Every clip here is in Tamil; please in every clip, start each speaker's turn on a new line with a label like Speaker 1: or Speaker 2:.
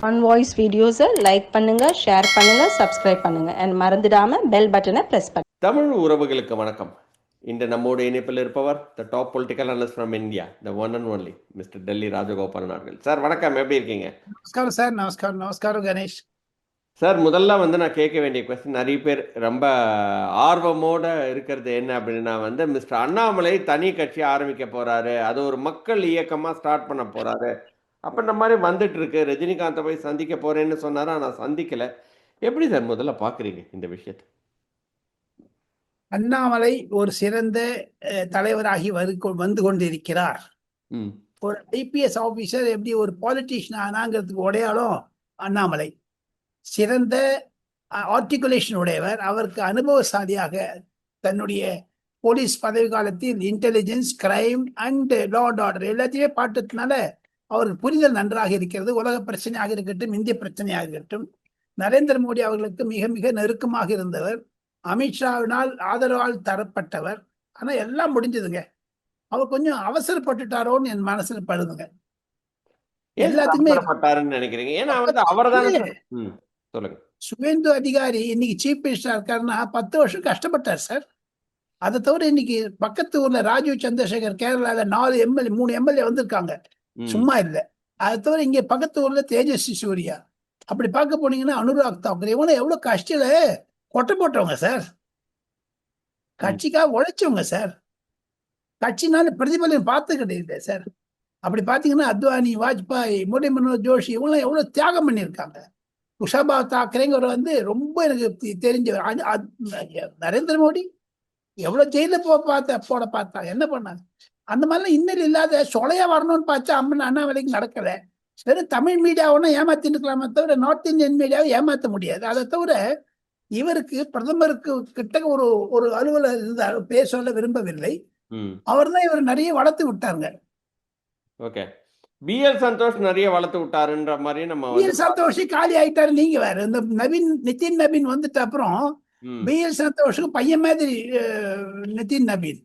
Speaker 1: ஆன் வாய்ஸ் வீடியோஸை லைக் பண்ணுங்க, ஷேர் பண்ணுங்க, சப்ஸ்கிரைப் பண்ணுங்க and மறந்துடாம பெல் பட்டனை பிரஸ் பண்ணுங்க.
Speaker 2: தமிழ் உறவுகளுக்கு வணக்கம். இன்று நம்மோடு இணைப்பில் இருப்பவர் the top political analyst from India, the one and only mister Delhi Rajagopalan அவர்கள். சார் வணக்கம், எப்படி இருக்கீங்க?
Speaker 3: நமஸ்காரம் சார். நமஸ்காரம் கணேஷ்
Speaker 2: சார். முதல்ல நான் கேட்க வேண்டிய கொஸ்டின், நிறைய பேர் ரொம்ப ஆர்வமோட இருக்கிறது என்ன அப்படின்னா மிஸ்டர் அண்ணாமலை தனி கட்சி ஆரம்பிக்க போறாரு, அது ஒரு மக்கள் இயக்கமா ஸ்டார்ட் பண்ண போறாரு அப்படின்ற மாதிரி வந்துட்டு இருக்கு. ரஜினிகாந்தை போய் சந்திக்க போறேன்னு சொன்னாரா, நான் சந்திக்கல. எப்படி சார் முதல்ல பாக்குறீங்க இந்த விஷயத்தை?
Speaker 3: அண்ணாமலை ஒரு சிறந்த தலைவராகி வந்து கொண்டிருக்கிறார். ஒரு ஐபிஎஸ் ஆபீசர் எப்படி ஒரு பாலிட்டிஷியன் ஆனாங்கிறதுக்கு உடையாலும் அண்ணாமலை சிறந்த ஆர்டிகுலேஷன் உடையவர். அவருக்கு அனுபவசாலியாக தன்னுடைய போலீஸ் பதவி காலத்தில் intelligence, crime and law and order எல்லாத்தையுமே பார்த்ததுனால அவருக்கு புரிதல் நன்றாக இருக்கிறது. உலக பிரச்சனையாக இருக்கட்டும், இந்திய பிரச்சனையாக இருக்கட்டும், நரேந்திர மோடி அவர்களுக்கு மிக மிக நெருக்கமாக இருந்தவர். அமித்ஷாவினால் ஆதரவால் தரப்பட்டவர். ஆனா எல்லாம் முடிஞ்சதுங்க. அவர் கொஞ்சம் அவசரப்பட்டுட்டாரோன்னு என் மனசுல படுதுங்க. எல்லாத்துக்குமே
Speaker 2: நினைக்கிறீங்க. ஏன்னா சொல்லுங்க.
Speaker 3: சுவேந்து அதிகாரி இன்னைக்கு சீஃப் மினிஸ்டர் இருக்காருன்னா 10 வருஷம் கஷ்டப்பட்டார் சார். அதை தவிர இன்னைக்கு பக்கத்து ஊர்ல ராஜீவ் சந்திரசேகர் கேரளால 3 எம்எல்ஏ வந்திருக்காங்க, சும்மா இல்லை. அதை தவிர இங்க பக்கத்து ஊர்ல தேஜஸ்வி சூர்யா. அப்படி பார்க்க போனீங்கன்னா அனுராக் தாக்கூர், இவங்க எவ்வளவு கஷ்டில கொட்டை போட்டவங்க சார். கட்சிக்காக உழைச்சவங்க சார். கட்சினால பிரதிபலன் பார்த்து கிடையாது சார். அப்படி பார்த்தீங்கன்னா அத்வானி, வாஜ்பாய், முரளி மனோகர் ஜோஷி இவங்களாம் எவ்வளவு தியாகம் பண்ணியிருக்காங்க. குஷாபா தாக்கரேங்கிற ரொம்ப எனக்கு தெரிஞ்சவர். நரேந்திர மோடி எவ்வளவு ஜெயில போட பார்த்தா என்ன பண்ணாங்க. அந்த மாதிரிலாம் இன்னல் இல்லாத சொலையா வரணும்னு பார்த்தா அண்ணாமலைக்கு நடக்கல. வெறும் தமிழ் மீடியாவும் ஏமாத்தின்னு இருக்கலாமே தவிர நார்த் இந்தியன் மீடியாவை ஏமாற்ற முடியாது. அதை தவிர இவருக்கு பிரதமருக்கு கிட்ட ஒரு அலுவலர் இருந்தார், பேர் சொல்ல விரும்பவில்லை. அவர் தான் இவர் நிறைய வளர்த்து விட்டாருங்க.
Speaker 2: ஓகே, பிஎல் சந்தோஷ் நிறைய வளர்த்து விட்டாருன்ற மாதிரி நம்ம
Speaker 3: பிஎல் சந்தோஷ் காலி ஆயிட்டாரு. நீங்க வேற இந்த நிதின் நவீன் வந்துட்ட அப்புறம் பிஎல் சந்தோஷுக்கு பையன் மாதிரி நிதின் நவீன்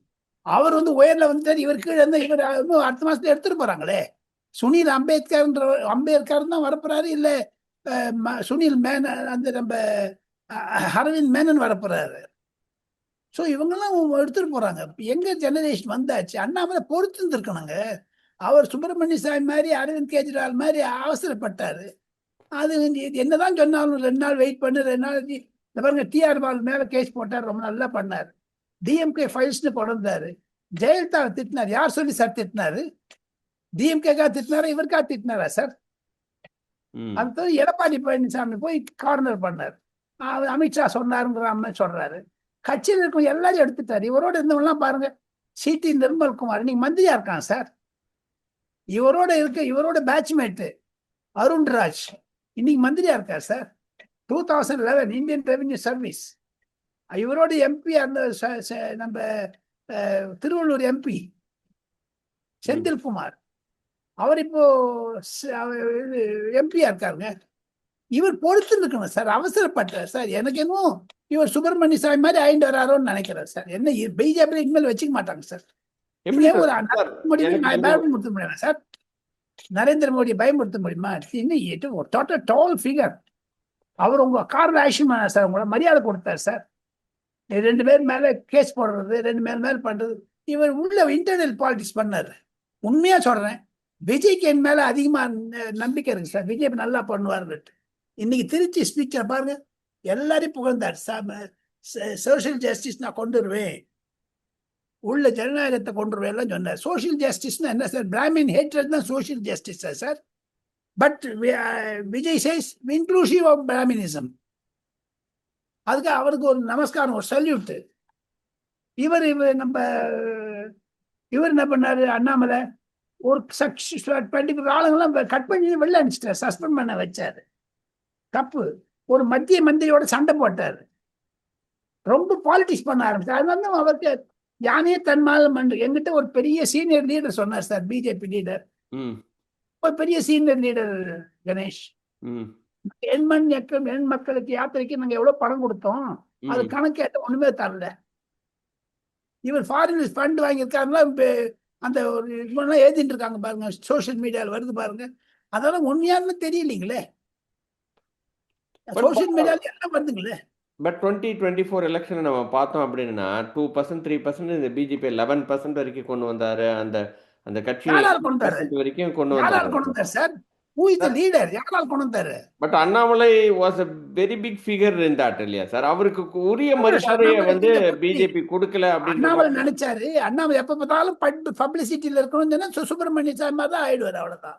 Speaker 3: அவர் உயர்ல வந்துட்டாரு. இவர் கீழே இவர் அடுத்த மாசத்துல எடுத்துட்டு போறாங்களே. சுனில் அம்பேத்கர் தான் வரப்போறாரு, இல்ல சுனில் மேனன் அந்த நம்ம அரவிந்த் மேனன் வரப்போறாரு. ஸோ இவங்கெல்லாம் எடுத்துட்டு போறாங்க. எங்க ஜெனரேஷன் வந்தாச்சு. அண்ணாமலை பொறுத்து இருந்திருக்கணுங்க. அவர் சுப்பிரமணிய சாமி மாதிரி, அரவிந்த் கெஜ்ரிவால் மாதிரி அவசரப்பட்டாரு. அது என்னதான் சொன்னாலும் 2 நாள் வெயிட் பண்ணு, 2 நாள் இந்த பாருங்க டிஆர் பால் மேல கேஸ் போட்டார், ரொம்ப நல்லா பண்ணார். டிஎம்கே ஃபைல்ஸ்னு கொண்டாரு. ஜெயலலிதா திட்டினார். யார் சொல்லி சார் திட்டினாரு? டிஎம்கேக்கா திட்டினாரா, இவருக்கா திட்டினாரா சார்? அது எடப்பாடி பழனிசாமி போய் கார்னர் பண்ணார். அமித்ஷா சொன்னாருங்கிற மாதிரி சொல்றாரு. கட்சியில் இருக்கும் எல்லாரும் எடுத்துட்டாரு. இவரோட இருந்தவங்கலாம் பாருங்க, சிடி நிர்மல்குமார் இன்னைக்கு மந்திரியா இருக்கான் சார். இவரோட பேட்ச்மேட்டு அருண்ராஜ் இன்னைக்கு மந்திரியா இருக்கார் சார். 2011 Indian revenue service. இவரோட எம்பி அந்த நம்ம திருவள்ளூர் எம்பி செந்தில்குமார், அவர் இப்போ எம்பியா இருக்காருங்க. இவர் பொறுத்து இருக்கணும் சார், அவசரப்பட்டார் சார். எனக்கு என்னமோ இவர் சுப்பிரமணிய சாமி மாதிரி ஆயிட்டு வராரோன்னு நினைக்கிறேன் சார். என்ன பிஜேபி இனிமேல் வச்சுக்க மாட்டாங்க சார். பயன்படுத்த முடியுமா சார்? நரேந்திர மோடியை பயன்படுத்த முடியுமா? டால் ஃபிகர். அவர் உங்க கார்ல ஆக்ஷன் பண்ணார் சார், உங்களை மரியாதை கொடுத்தார் சார். 2 பேர் மேல கேஸ் போடுறது, 2 பேர் மேல பண்றது, இவர் உள்ள இன்டர்னல் பாலிடிக்ஸ் பண்ணாரு. உண்மையா சொல்றேன், விஜய்க்கு என் மேல அதிகமா நம்பிக்கை இருக்கு சார். விஜய் நல்லா பண்ணுவாரு. இன்னைக்கு திருச்சி ஸ்பீக்கர் பாருங்க, எல்லாரையும் புகழ்ந்தார். சோசியல் ஜஸ்டிஸ் நான் கொண்டு வருவேன், உள்ள ஜனநாயகத்தை கொண்டு வருவேன் எல்லாம் சொன்னார். சோசியல் ஜஸ்டிஸ்னா என்ன சார்? பிராமின் ஹேட்ரட் தான் சோசியல் ஜஸ்டிஸ் சார். But Vijay says inclusive of Brahminism. அதுக்கு அவருக்கு ஒரு நமஸ்காரம், ஒரு சல்யூட். இவர் என்ன பண்ணாரு? அண்ணாமலை ஒரு ஆளுங்கெல்லாம் கட் பண்ணி வெளில அனுப்பிச்சிட்டார், சஸ்பெண்ட் பண்ண வச்சாரு. தப்பு. ஒரு மத்திய மந்திரியோட சண்டை போட்டாரு, ரொம்ப பாலிடிக்ஸ் பண்ண ஆரம்பிச்சார். அதனால அவருக்கு யானையே தன்மாலம். எங்கிட்ட ஒரு பெரிய சீனியர் லீடர் சொன்னார் சார், பிஜேபி லீடர், ஒரு பெரிய சீனியர் லீடர் கணேஷ். எண் மக்களுக்கு யாத்திரைக்கு நாங்க எவ்வளவு பணம் கொடுத்தோம், அது கணக்கேட்ட ஒண்ணுமே தரல. இவர் ஃபாரின் ஃபண்ட் வாங்கியிருக்காருன்னா அந்த ஒரு எழுதிட்டு இருக்காங்க பாருங்க, சோசியல் மீடியாவில் வருது பாருங்க. அதெல்லாம் உண்மையானு தெரியலீங்களே. சோசியல் மீடியால எல்லாம் வருதுங்களே.
Speaker 2: பட் 2024 எலெக்ஷன் நம்ம பார்த்தோம் அப்படின்னா 2% 3% இந்த பிஜேபி 11% வரைக்கும் கொண்டு வந்தாரு. அந்த அந்த கட்சியை
Speaker 3: யாரால் கொண்டு வந்தாரு?
Speaker 2: 8% வரைக்கும் கொண்டு
Speaker 3: யாரால்
Speaker 2: வந்தாரு.
Speaker 3: கொண்டு வந்தாரு சார்? Who is the leader? யாரால் கொண்டு வந்தாரு?
Speaker 2: But Annamalai was a very big figure in that இல்லையா சார்? அவருக்கு உரிய மரியாதையை
Speaker 3: அண்ணாமலை
Speaker 2: வந்து
Speaker 3: கிட்ட போய்
Speaker 2: பிஜேபி கொடுக்கல அப்படின்ற
Speaker 3: அண்ணாமலை
Speaker 2: மாதிரி.
Speaker 3: நினைச்சாரு, அண்ணாமலை எப்ப பார்த்தாலும் பப்ளிசிட்டியில இருக்கணும்னு சொன்னா சுப்பிரமணிய சாமி மாதிரி தான் ஆயிடுவாரு, அவ்வளவுதான்.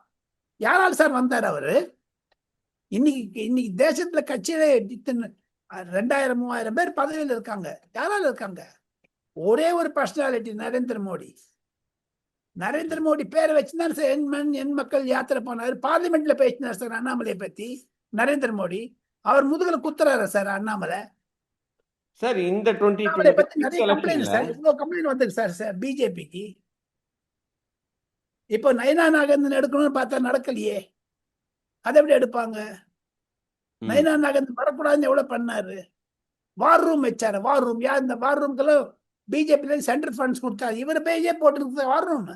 Speaker 3: யாரால் சார் வந்தார் அவரு? இன்னைக்கு தேசத்துல கட்சியில 2000 3000 பேர் பதவியில் இருக்காங்க. யாரால இருக்காங்க? ஒரே ஒரு பர்சனாலிட்டி, நரேந்திர மோடி. நரேந்திர மோடி பேரை வச்சுதான் சார் என் மக்கள் யாத்திரை போனாரு. பார்லிமெண்ட்ல பேசினார் சார் அண்ணாமலையை பத்தி நரேந்திர மோடி. அவர் முதுகுல குத்துறாரு சார் அண்ணாமலை.
Speaker 2: சார் இந்த
Speaker 3: அண்ணாமலை பத்தி
Speaker 2: 2026
Speaker 3: நிறைய கம்ப்ளைண்ட் சார்,
Speaker 2: எலெக்ஷன்ல
Speaker 3: இவ்வளவு கம்ப்ளைண்ட் வந்திருக்கு சார் பிஜேபிக்கு. இப்போ நயனா நாகேந்திரன் எடுக்கணும்னு பார்த்தா நடக்கலையே. அதை எப்படி எடுப்பாங்க? நயனா நாகேந்திரன் வரக்கூடாதுன்னு எவ்வளவு பண்ணாரு. வார் ரூம் வச்சாரு. வார் ரூம் யார்? இந்த வார் ரூம்க்கெல்லாம் பிஜேபியில சென்ட்ரல் ஃபண்ட்ஸ் கொடுத்தாரு. இவர் பேஜே போட்டு வார் ரூம்.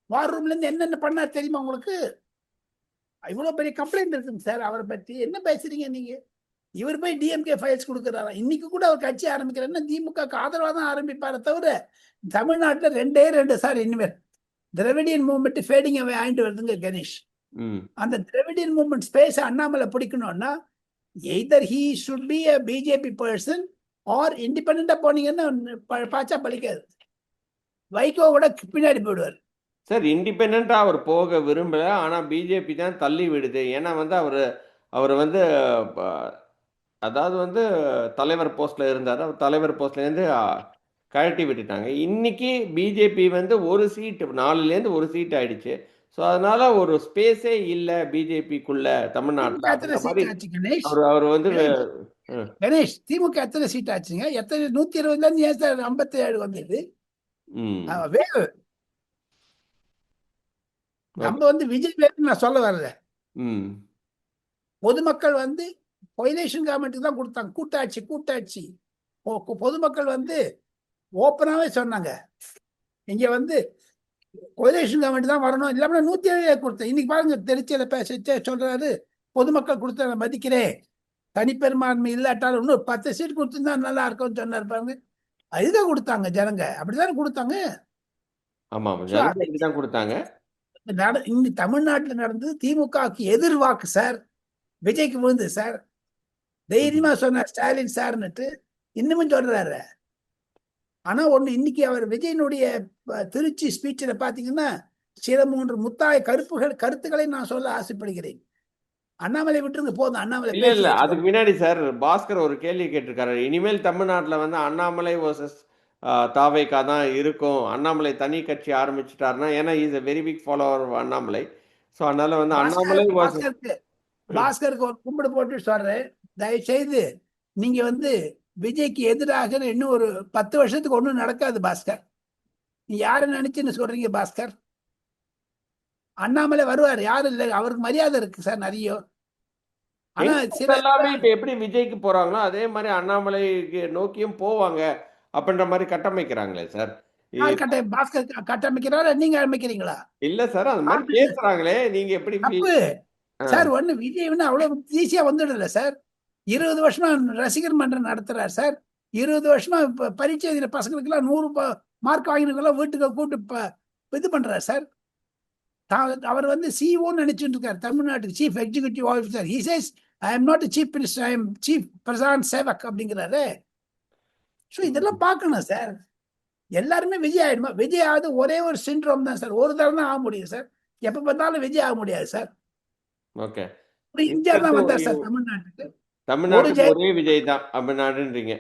Speaker 3: வார் ரூம்ல இருந்து என்னென்ன பண்ணாரு தெரியுமா உங்களுக்கு? இவ்வளவு பெரிய கம்ப்ளைண்ட் இருக்குங்க சார் அவரை பத்தி. என்ன பேசுறீங்க நீங்க? இவர் போய் டிஎம்கே ஃபைல்ஸ் கொடுக்குறாரா? இன்னைக்கு கூட அவர் கட்சி ஆரம்பிக்கிறேன்னா திமுக ஆதரவா தான் ஆரம்பிப்பாரு தவிர தமிழ்நாட்டுல 2 சார் இனிமேல் திராவிடியன் மூவ்மெண்ட் ஃபேடிங் அவே ஆயிட்டு வருதுங்க கணேஷ். அந்த திராவிடியன் மூவ்மெண்ட் ஸ்பேஸ் அண்ணாமலை பிடிக்கணும்னா either he should be a BJP person or இண்டிபெண்டா போனீங்கன்னா பாச்சா பலிக்காது. வைகோ கூட பின்னாடி போயிடுவார்
Speaker 2: சார். இண்டிபெண்டா அவர் போக விரும்பல, ஆனா பிஜேபி தான் தள்ளி விடுது. ஏன்னா வந்து அவர் வந்து அதாவது வந்து தலைவர் போஸ்ட்ல இருந்தார். அவர் தலைவர் போஸ்ட்ல இருந்து கழட்டி விட்டுட்டாங்க. இன்னைக்கு பிஜேபி வந்து ஒரு சீட் 4லேருந்து ஒரு சீட் ஆயிடுச்சு. ஸோ அதனால ஒரு ஸ்பேஸே இல்லை பிஜேபிக்குள்ள தமிழ்நாட்டில் அப்படின்ற மாதிரி அவர் வந்து
Speaker 3: கணேஷ். திமுக எத்தனை சீட் ஆச்சுங்க? எத்தனை? 120 ஏன் சார் 57 வந்தது? வேவு. நம்ம வந்து விஜய் வேறு நான் சொல்ல வரல. பொதுமக்கள் வந்து கொயிலேஷன் கவர்மெண்ட்டுக்கு தான் கொடுத்தாங்க. கூட்டாட்சி. பொதுமக்கள் வந்து ஓப்பனாவே சொன்னாங்க, இங்க வந்து கொயிலேஷன் கவர்மெண்ட் தான் வரணும், இல்லாம 107 கொடுத்தேன். இன்னைக்கு பாருங்க திருச்சியில பேச சொல்றாரு, பொதுமக்கள் கொடுத்த மதிக்கிறேன், தனிப்பெரும்பான்மை இல்லாட்டாலும் இன்னும் 10 சீட் கொடுத்துருந்தா நல்லா இருக்கும்னு சொன்னார் பாருங்க. அதுதான் கொடுத்தாங்க ஜனங்க. அப்படித்தானே கொடுத்தாங்க. தமிழ்நாட்டில் நடந்தது திமுகவுக்கு எதிர் வாக்கு சார். விஜய்க்கு விழுந்து சார். தைரியமா சொன்னார் ஸ்டாலின் சார்னுட்டு. இன்னமும் சொல்றாரு. ஆனா ஒண்ணு, இன்னைக்கு அவர் விஜயனுடைய திருச்சி ஸ்பீச்சில் பாத்தீங்கன்னா சில 3 முத்தாய கருத்துக்களை நான் சொல்ல ஆசைப்படுகிறேன். அண்ணாமலை விட்டுருங்க போதும். அண்ணாமலை
Speaker 2: இல்ல அதுக்கு முன்னாடி சார் பாஸ்கர் ஒரு கேள்வி கேட்டிருக்காரு. இனிமேல் தமிழ்நாட்டில் வந்து அண்ணாமலை வர்சஸ் தாவேகா தான் இருக்கும். அண்ணாமலை தனி கட்சி ஆரம்பிச்சுட்டாருன்னா, ஏன்னா is a very big follower Annamalai. So அதனால வந்து அண்ணாமலை
Speaker 3: பாஸ்கருக்கு ஒரு கும்பிடு போட்டு சொல்றேன், தயவு செய்து நீங்க வந்து விஜய்க்கு எதிராக இன்னும் ஒரு 10 வருஷத்துக்கு ஒண்ணும் நடக்காது பாஸ்கர். நீ யாரை நினைச்சுன்னு சொல்றீங்க பாஸ்கர்? அண்ணாமலை வருவார், யாரும் இல்லை, அவருக்கு மரியாதை இருக்கு சார் நிறைய. ஆனா
Speaker 2: எல்லாமே இப்ப எப்படி விஜய்க்கு போறாங்களோ அதே மாதிரி அண்ணாமலைக்கு நோக்கியும் போவாங்க அப்படின்ற மாதிரி கட்டமைக்கிறாங்களே சார்.
Speaker 3: பாஸ்கர் கட்டமைக்கிறாரா நீங்க அமைக்கிறீங்களா?
Speaker 2: இல்ல சார், அது மாதிரி பேசுறாங்களே, நீங்க எப்படி
Speaker 3: சார்? ஒண்ணு விஜய் அவ்வளவு ஈஸியா வந்துடல சார். 20 வருஷமா ரசிகர் மன்றம் நடத்துறாரு சார். 20 வருஷமா பரீட்சை எழுதின பசங்களுக்கு எல்லாம் 100 மார்க் வாங்கினவங்க வீட்டுக்கு கூட்டு இது பண்றாரு சார். அவர் வந்து சிஓன்னு நினைச்சுட்டு இருக்காரு, தமிழ்நாட்டுக்கு chief executive officer. He says I am not chief minister, I am chief Prasanth sevak அப்படிங்கிறாரு. ஸோ இதெல்லாம் பார்க்கணும் சார். எல்லாருமே விஜய் ஆயிடுமா? விஜய் ஆகுது ஒரே ஒரு சிண்ட்ரோம் தான் சார். ஒரு தரம் தான் ஆக முடியும் சார். எப்ப பார்த்தாலும் விஜய் ஆக முடியாது சார்.
Speaker 2: ஓகே,
Speaker 3: எம்ஜிஆர் தான் வந்தார் சார் தமிழ்நாட்டுக்கு.
Speaker 2: ஒரே விஜய் தான் தமிழ்நாடுன்றீங்க.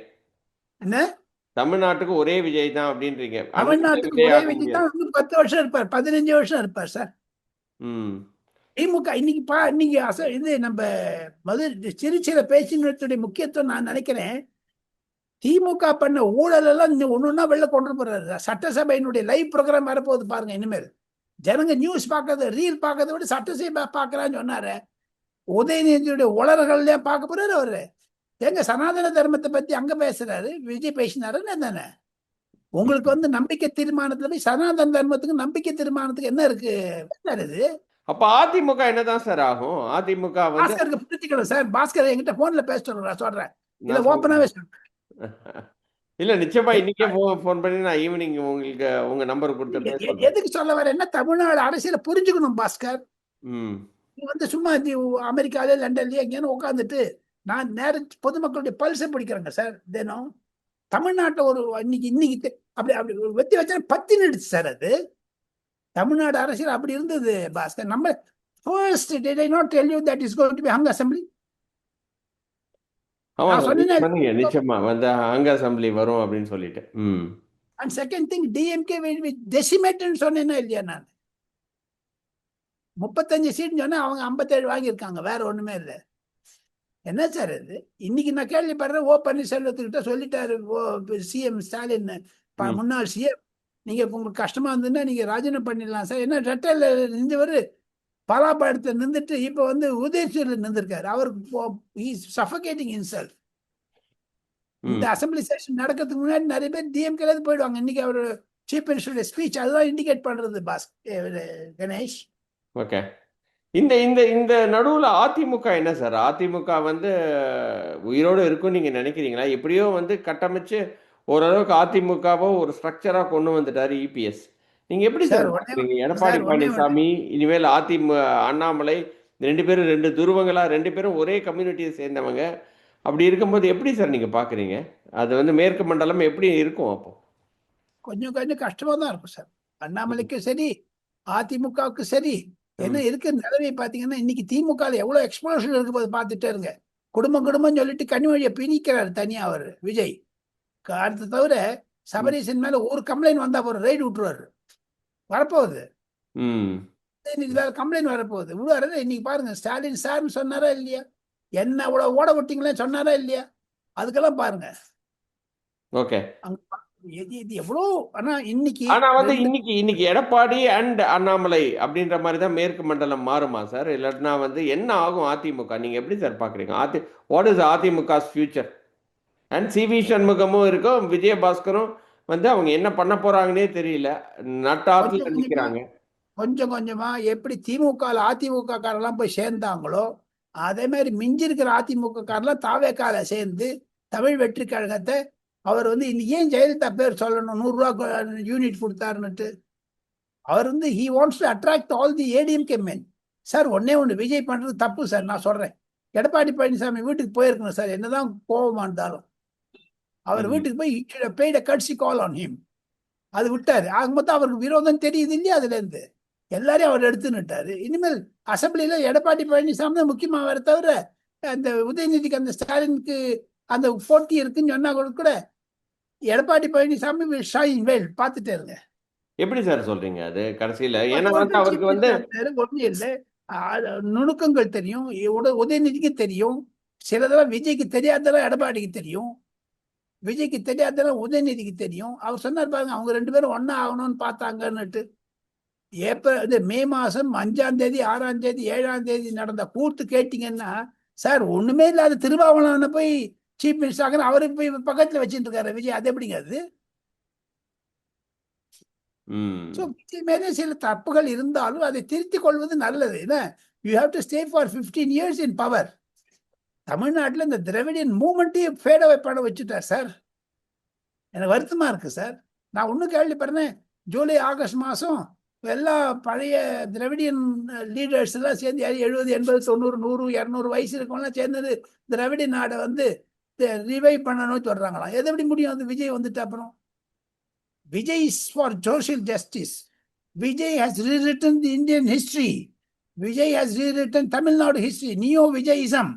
Speaker 3: என்ன
Speaker 2: தமிழ்நாட்டுக்கு ஒரே விஜய் தான் அப்படின்றீங்க?
Speaker 3: தமிழ்நாட்டுக்கு ஒரே விஜய் தான் 10 வருஷம் இருப்பார், 15 வருஷம் இருப்பார் சார். திமுக இன்னைக்கு இது நம்ம திருச்சியில பேசினுடைய முக்கியத்துவம் நான் நினைக்கிறேன். திமுக பண்ண ஊழல் எல்லாம் ஒண்ணுன்னா வெளில கொண்டு போறாரு. சட்டசபையினுடைய லைவ் ப்ரோக்ராம் வரப்போகுது பாருங்க. இனிமேல் ஜனங்க நியூஸ் பார்க்கறது, ரீல் பார்க்கறத விட சட்டசபை பார்க்கறான்னு சொன்னாரு. உதயநிதியுடைய உலர்கள்ல பார்க்க போறாரு அவரு. எங்க சனாதன தர்மத்தை பத்தி அங்க பேசுறாரு, விஜய் பேசினாருன்னு தானே. உங்களுக்கு வந்து நம்பிக்கை தீர்மானத்துல போய் சனாதன தர்மத்துக்கு நம்பிக்கை தீர்மானத்துக்கு என்ன இருக்கு? இது
Speaker 2: அப்ப அதிமுக என்னதான் சார் ஆகும்? அதிமுக வந்து
Speaker 3: பாஸ்கருக்கு புரிஞ்சுக்கணும் சார். பாஸ்கர் என்கிட்ட போன்ல பேச சொல்லுங்க, நான் சொல்றேன். இல்ல
Speaker 2: நான் சொல்றேன்.
Speaker 3: ஓப்பனாவே சொல்றேன்.
Speaker 2: இல்ல நிச்சயமா இன்னைக்கே ஃபோன் பண்ணி நான் ஈவினிங் உங்களுக்கு உங்க நம்பர் கொடுத்துட்டு சொல்றேன்.
Speaker 3: எதுக்கு சொல்ல வரேன்னா, தமிழ்நாடு அரசியல புரிஞ்சுக்கணும் பாஸ்கர்.
Speaker 2: ம்.
Speaker 3: நீ வந்து சும்மா அமெரிக்கால லண்டன்லயே எங்கேயானு உட்காந்துட்டு நான் நேர பொதுமக்களுடைய பல்சை பிடிக்கிறேங்க சார் தினம். தமிழ்நாட்டுல ஒரு இன்னைக்கு அப்படி அப்படி வெத்தி வச்சா பத்தி நிடுச்சு சார். அது தமிழ்நாடு அரசியல் அப்படி இருந்தது பாஸ்கர். நம்ம first did I not tell you that is going to be hung assembly?
Speaker 2: ஆமா
Speaker 3: நான்
Speaker 2: சார். நீங்க
Speaker 3: சொன்னேன்.
Speaker 2: சொன்னீங்க நிச்சயமா வந்து அங்க அசெம்பிளி வரும் அப்படின்னு சொல்லிட்டு. ம்.
Speaker 3: And second thing, DMK will be decimated சொன்னேன்னா இல்லையா? நான் 35 சீட் சொன்னா அவங்க 57 வாங்கியிருக்காங்க. வேற ஒண்ணுமே இல்லை. என்ன சார் இது? இன்னைக்கு நான் கேள்விப்படுறேன், ஓ பன்னீர்செல்வத்துக்கிட்ட சொல்லிட்டாரு சிஎம் ஸ்டாலின், முன்னாள் சிஎம், நீங்க உங்களுக்கு கஷ்டமா இருந்ததுன்னா நீங்க ராஜினாமா பண்ணிடலாம் சார். என்ன ரெட்டையில நின்றவர் பலாப்பழத்தை நின்றுட்டு இப்ப வந்து உதயசூரில் நின்றுருக்காரு. அவருக்கு சஃபகேட்டிங் இன்செல்ஃப். இந்த அசம்பிளி செஷன் நடக்கிறதுக்கு முன்னாடி நிறைய பேர் டிஎம்கேல இருந்து போயிடுவாங்க. இன்னைக்கு அவர் சீஃப் மினிஸ்டருடைய ஸ்பீச் அதுதான் இண்டிகேட் பண்றது கணேஷ்.
Speaker 2: ஓகே. இந்த இந்த இந்த நடுவுல அதிமுக என்ன சார்? அதிமுக வந்து உயிரோடு இருக்கும்னு நீங்க நினைக்கிறீங்களா? எப்படியோ வந்து கட்டமைச்சு ஓரளவுக்கு அதிமுகவை ஒரு ஸ்ட்ரக்சரா கொண்டு வந்துட்டாரு இபிஎஸ். நீங்க எப்படி சார் பாக்குறீங்க? எடப்பாடி பழனிசாமி இனிமேல் அண்ணாமலை 2 பேரும் 2 துருவங்களா, 2 பேரும் ஒரே கம்யூனிட்டியை சேர்ந்தவங்க. அப்படி இருக்கும்போது எப்படி சார் நீங்க பாக்குறீங்க? அது வந்து மேற்கு மண்டலம் எப்படி இருக்கும் அப்போ?
Speaker 3: கொஞ்சம் கொஞ்சம் கஷ்டமா தான் இருக்கும் சார். அண்ணாமலைக்கும் சரி, அதிமுகவுக்கு சரி. என்ன இருக்கிற நிலைமை பாத்தீங்கன்னா, இன்னைக்கு திமுக எவ்வளவு எக்ஸ்போஷன் இருக்கு போது பார்த்துட்டே இருங்க. குடும்பம் சொல்லிட்டு கனிமொழியை பிணிக்கிறாரு தனியா அவர் விஜய். அடுத்து தவிர சபரீசன் மேல ஒரு கம்ப்ளைண்ட் வந்தா போற ரைடு விட்டுருவாரு. வரப்போகுது வேற கம்ப்ளைண்ட் வரப்போகுது விடுவாரு. இன்னைக்கு பாருங்க, ஸ்டாலின் சார்னு சொன்னாரா இல்லையா? என்ன ஓட விட்டீங்களே சொன்னாரா இல்லையா? அதுக்கெல்லாம் பாருங்க.
Speaker 2: ஓகே.
Speaker 3: இது எவ்வளோ. ஆனா
Speaker 2: வந்து இன்னைக்கு எடப்பாடி அண்ட் அண்ணாமலை அப்படின்ற மாதிரி தான் மேற்கு மண்டலம் மாறுமா சார்? இல்லாட்டினா வந்து என்ன ஆகும் அதிமுக? நீங்க எப்படி சார் பாக்குறீங்க? What is AIADMK future? And C V சண்முகமும் இருக்கும், விஜயபாஸ்கரும் வந்து அவங்க என்ன பண்ண போறாங்கன்னே தெரியல. நட்டாத்துல நிக்கிறாங்க.
Speaker 3: கொஞ்சம் கொஞ்சமா எப்படி திமுக அதிமுக காரெல்லாம் போய் சேர்ந்தாங்களோ அதே மாதிரி மிஞ்சி இருக்கிற அதிமுக காரெல்லாம் தாவேக்கால சேர்ந்து தமிழ் வெற்றி கழகத்தை அவர் வந்து ஏன் ஜெயலலிதா பேர் சொல்லணும் 100 ரூபா யூனிட் கொடுத்தாருன்னுட்டு? அவர் வந்து he wants to attract all the ADMK men. Sir ஒண்ணு விஜய் பண்றது தப்பு சார். நான் சொல்றேன், எடப்பாடி பழனிசாமி வீட்டுக்கு போயிருக்கணும் சார். என்னதான் கோபமா இருந்தாலும் அவர் வீட்டுக்கு போய் paid a courtesy call on him. அது விட்டாரு. ஆக மொத்தம் அவருக்கு விரோதம் தெரியுது இல்லையா? அதுல இருந்து எல்லாரையும் அவர் எடுத்துன்னுட்டாரு. இனிமேல் அசம்பிளியில எடப்பாடி பழனிசாமி தான் முக்கியமா வர தவிர அந்த உதயநிதிக்கு அந்த ஸ்டாலினுக்கு அந்த போட்டி இருக்குன்னு சொன்னா கூட எடப்பாடி பழனிசாமி பார்த்துட்டே இருங்க.
Speaker 2: எப்படி சார் சொல்றீங்க அது கடைசியில? ஏன்னா அவருக்கு வந்து
Speaker 3: ஒண்ணு இல்லை, நுணுக்கங்கள் தெரியும். உதயநிதிக்கு தெரியும். சிலதெல்லாம் விஜய்க்கு தெரியாததெல்லாம் எடப்பாடிக்கு தெரியும். விஜய்க்கு தெரியாததெல்லாம் உதயநிதிக்கு தெரியும். அவர் சொன்னார் பாருங்க, அவங்க 2 பேரும் ஒன்னா ஆகணும்னு பார்த்தாங்கன்னுட்டு. மே மாசம் 5ஆம் தேதி 6ஆம் தேதி 7ஆம் தேதி நடந்த கூத்து கேட்டீங்கன்னா சார், ஒண்ணுமே இல்லாத திருமாவளவனை போய் சீஃப் மினிஸ்டர் அவருக்கு போய் பக்கத்துல வச்சுட்டு இருக்காரு விஜய். அது எப்படிங்க அது? விஜய் மேலே சில தப்புகள் இருந்தாலும் அதை திருத்திக் கொள்வது நல்லது. You have to stay for 15 years in power. தமிழ்நாட்டில் இந்த திராவிடியன் மூவ்மெண்ட்டையும் ஃபேட் அவே பண்ண வச்சுட்டார் சார். எனக்கு வருத்தமா இருக்கு சார். நான் ஒன்றும் கேள்விப்படுறேன், ஜூலை ஆகஸ்ட் மாசம் எல்லா பழைய திராவிடியன் லீடர்ஸ் எல்லாம் சேர்ந்து 70 80 90 100 200 வயசு இருக்கவங்களாம் சேர்ந்தது திராவிடியன் நாடை வந்து ரிவைவ் பண்ணணும்னு சொல்றாங்களாம். எது எப்படி முடியும்? அது விஜய் வந்துட்டு அப்புறம் Vijay is for social justice. Vijay has rewritten the Indian history. Vijay has rewritten Tamil Nadu history. Neo Vijayism,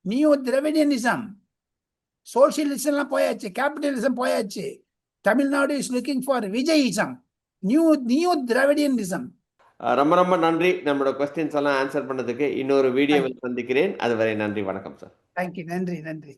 Speaker 3: neo Dravidianism, சோசியலிசம்லாம் போயாச்சு, கேபிட்டலிசம் போயாச்சு. Tamil Nadu is looking for Vijayism, new Dravidianism.
Speaker 2: ரொம்ப ரொம்ப நன்றி நம்மளோட கொஸ்டின்ஸ் எல்லாம் ஆன்சர் பண்ணதுக்கு. இன்னொரு வீடியோவில் சந்திக்கிறேன். அதுவரை நன்றி, வணக்கம் சார்.
Speaker 3: தேங்க்யூ. நன்றி.